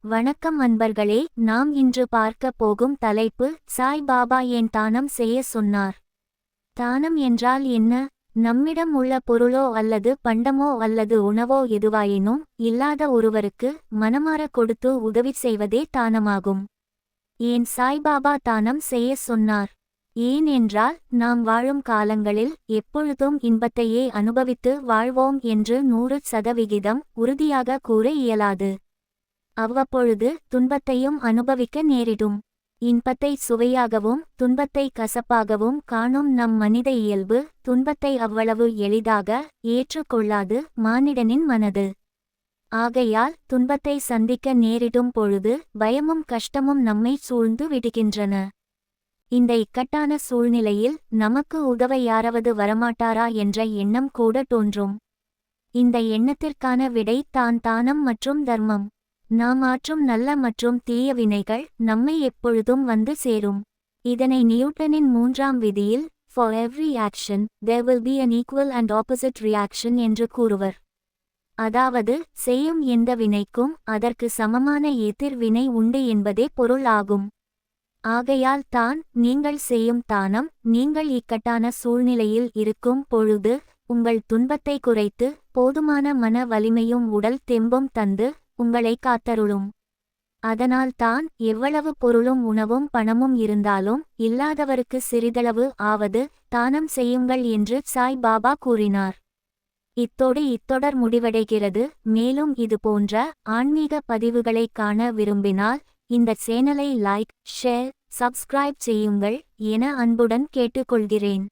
வணக்கம் அன்பர்களே, நாம் இன்று பார்க்க போகும் தலைப்பு சாய் பாபா ஏன் தானம் செய்ய சொன்னார். தானம் என்றால் என்ன? நம்மிடம் உள்ள பொருளோ அல்லது பண்டமோ அல்லது உணவோ எதுவாயினும் இல்லாத ஒருவருக்கு மனமார கொடுத்து உதவி செய்வதே தானமாகும். ஏன் சாய்பாபா தானம் செய்ய சொன்னார்? ஏன் என்றால், நாம் வாழும் காலங்களில் எப்பொழுதும் இன்பத்தையே அனுபவித்து வாழ்வோம் என்று 100% உறுதியாக கூற இயலாது. அவ்வப்பொழுது துன்பத்தையும் அனுபவிக்க நேரிடும். இன்பத்தை சுவையாகவும் துன்பத்தை கசப்பாகவும் காணும் நம் மனித இயல்பு துன்பத்தை அவ்வளவு எளிதாக ஏற்றுக்கொள்ளாது மானிடனின் மனது. ஆகையால் துன்பத்தை சந்திக்க நேரிடும் பொழுது பயமும் கஷ்டமும் நம்மை சூழ்ந்து விடுகின்றன. இந்த இக்கட்டான சூழ்நிலையில் நமக்கு உதவ யாராவது வரமாட்டாரா என்ற எண்ணம் கூட தோன்றும். இந்த எண்ணத்திற்கான விடை தானம் மற்றும் தர்மம். நாம் ஆற்றும் நல்ல மற்றும் தீய வினைகள் நம்மை எப்பொழுதும் வந்து சேரும். இதனை நியூட்டனின் 3ஆம் விதியில் "For every action, there will be an equal and opposite reaction" என்று கூறுவர். அதாவது, செய்யும் எந்த வினைக்கும் அதற்கு சமமான எதிர்வினை உண்டு என்பதே பொருள் ஆகும். ஆகையால் நீங்கள் செய்யும் தானம் நீங்கள் இக்கட்டான சூழ்நிலையில் இருக்கும் பொழுது உங்கள் துன்பத்தை குறைத்து போதுமான மன வலிமையும் உடல் தெம்பும் தந்து உங்களை காத்தருளும். அதனால் எவ்வளவு பொருளும் உணவும் பணமும் இருந்தாலும் இல்லாதவருக்கு சிறிதளவு ஆவது தானம் செய்யுங்கள் என்று சாய் பாபா கூறினார். இத்தோடு இத்தொடர் முடிவடைகிறது. மேலும் இது போன்ற ஆன்மீக பதிவுகளை காண விரும்பினால் இந்த சேனலை லைக், ஷேர், சப்ஸ்கிரைப் செய்யுங்கள் என அன்புடன் கேட்டுக்கொள்கிறேன்.